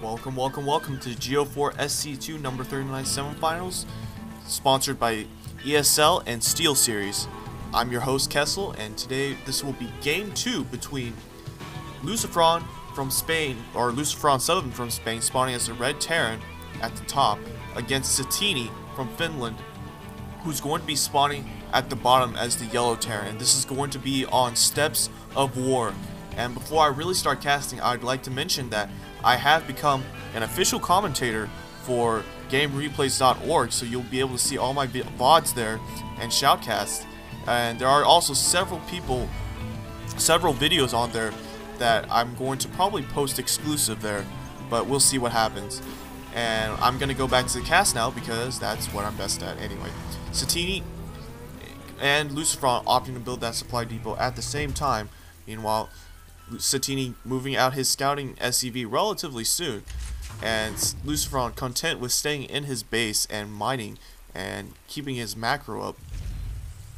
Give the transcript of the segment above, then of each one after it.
Welcome to Go4SC2 number 39 Semifinals, sponsored by ESL and Steel Series. I'm your host Kessel, and today this will be game 2 between LucifroN from Spain, or LucifroN7 from Spain, spawning as the red Terran at the top, against Satiini from Finland, who's going to be spawning at the bottom as the yellow Terran. And this is going to be on Steps of War. And before I really start casting, I'd like to mention that I have become an official commentator for GameReplays.org, so you'll be able to see all my VODs there and shoutcasts. And there are also several videos on there that I'm going to probably post exclusive there, but we'll see what happens. And I'm going to go back to the cast now because that's what I'm best at anyway. Satiini and LucifroN opting to build that supply depot at the same time. Meanwhile, Satiini moving out his scouting SCV relatively soon, and LucifroN content with staying in his base and mining and keeping his macro up.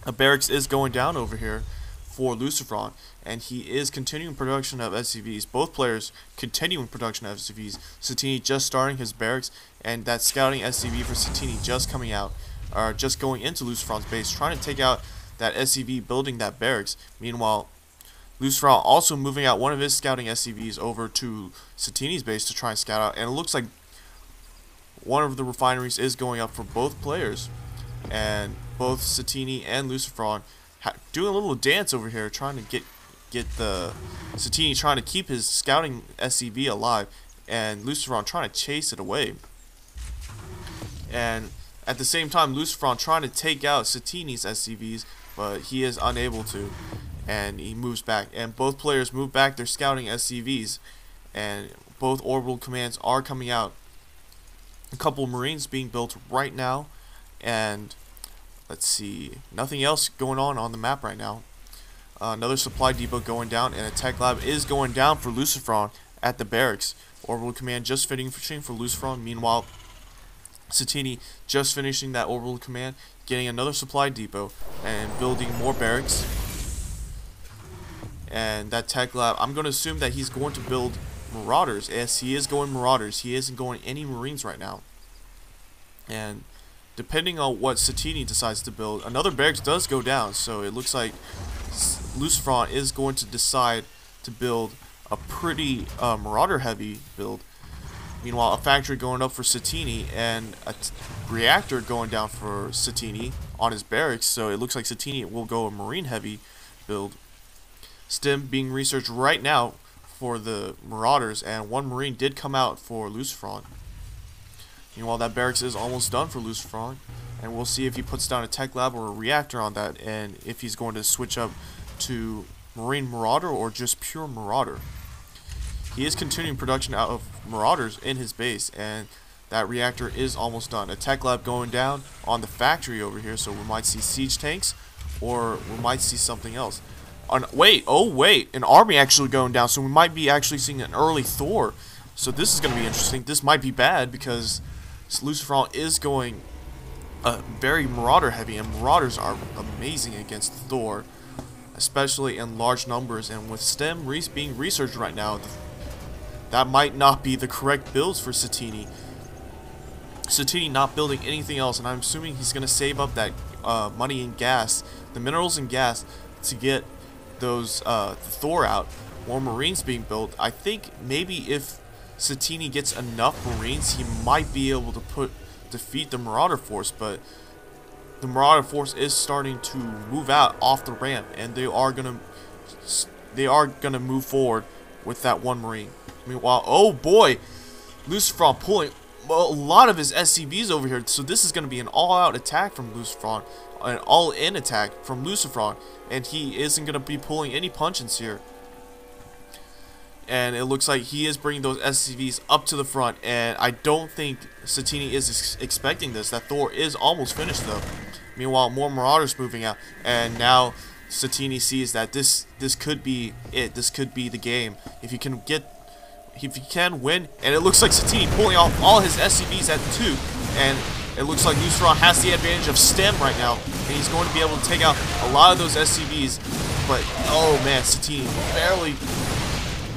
A barracks is going down over here for LucifroN, and he is continuing production of SCVs. Both players continuing production of SCVs. Satiini just starting his barracks, and that scouting SCV for Satiini just coming out, or just going into LucifroN's base, trying to take out that SCV building that barracks. Meanwhile, LucifroN also moving out one of his scouting SCVs over to Satiini's base to try and scout out, and it looks like one of the refineries is going up for both players, and both Satiini and LucifroN doing a little dance over here, trying to get the Satiini trying to keep his scouting SCV alive, and LucifroN trying to chase it away. And at the same time, LucifroN trying to take out Satiini's SCVs, but he is unable to. And he moves back, and both players move back their scouting SCVs, and both orbital commands are coming out. A couple of Marines being built right now, and let's see, nothing else going on the map right now. Another supply depot going down, and a tech lab is going down for LucifroN at the barracks. Orbital command just finishing for LucifroN. Meanwhile, Satiini just finishing that orbital command, getting another supply depot and building more barracks. And that tech lab, I'm going to assume that he's going to build Marauders. Yes, he is going Marauders. He isn't going any Marines right now. And depending on what Satiini decides to build, another barracks does go down. So it looks like LucifroN is going to decide to build a pretty Marauder heavy build. Meanwhile, a factory going up for Satiini and a reactor going down for Satiini on his barracks. So it looks like Satiini will go a Marine heavy build. STEM being researched right now for the Marauders, and one Marine did come out for LucifroN. Meanwhile, that barracks is almost done for LucifroN, and we'll see if he puts down a tech lab or a reactor on that, and if he's going to switch up to Marine Marauder or just pure Marauder. He is continuing production out of Marauders in his base, and that reactor is almost done. A tech lab going down on the factory over here, so we might see siege tanks, or we might see something else. Wait, an army actually going down, so we might be actually seeing an early Thor. So this is going to be interesting. This might be bad because LucifroN is going very Marauder heavy, and Marauders are amazing against Thor, especially in large numbers. And with STEM being researched right now, that might not be the correct builds for Satiini. Satiini not building anything else, and I'm assuming he's going to save up that money and gas, the minerals and gas, to get those Thor out. More Marines being built. I think maybe if Satiini gets enough Marines, he might be able to defeat the Marauder force, but the Marauder force is starting to move out off the ramp, and they are gonna move forward with that one Marine. Meanwhile, oh boy, LucifroN pulling a lot of his SCVs over here, so this is gonna be an all-out attack from LucifroN, an all-in attack from LucifroN, and he isn't going to be pulling any punches here. And it looks like he is bringing those SCVs up to the front, and I don't think Satiini is expecting this. That Thor is almost finished though. Meanwhile, more Marauders moving out, and now Satiini sees that this could be it. This could be the game. If he can win, and it looks like Satiini pulling off all his SCVs at 2, and it looks like LucifroN has the advantage of STEM right now, and he's going to be able to take out a lot of those SCVs. But, oh man, Satiini barely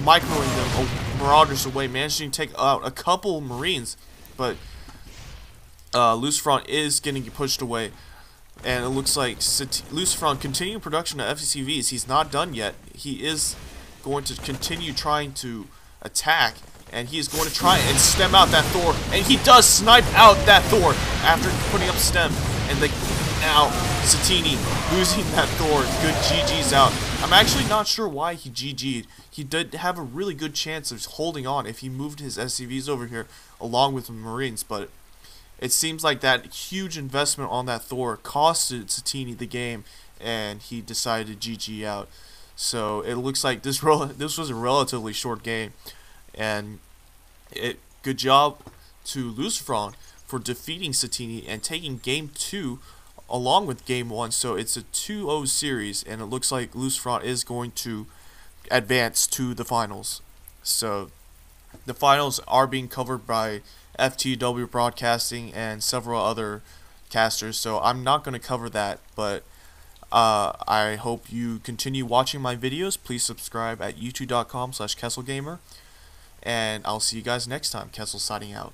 microing them Marauders away, managing to take out a couple Marines, but LucifroN is getting pushed away. And it looks like LucifroN continuing production of FCVs. He's not done yet. He is going to continue trying to attack, and he is going to try and stem out that Thor, and he does snipe out that Thor after putting up stem. And now Satiini losing that Thor. Good GG's out. I'm actually not sure why he GG'd. He did have a really good chance of holding on if he moved his SCVs over here along with the Marines, but it seems like that huge investment on that Thor costed Satiini the game, and he decided to GG out. So it looks like this was a relatively short game, and good job to LucifroN for defeating Satiini and taking game 2 along with game 1. So it's a 2-0 series, and it looks like LucifroN is going to advance to the finals. So the finals are being covered by FTW Broadcasting and several other casters, so I'm not going to cover that, but I hope you continue watching my videos. Please subscribe at youtube.com/KesselGamer, and I'll see you guys next time. Kessel signing out.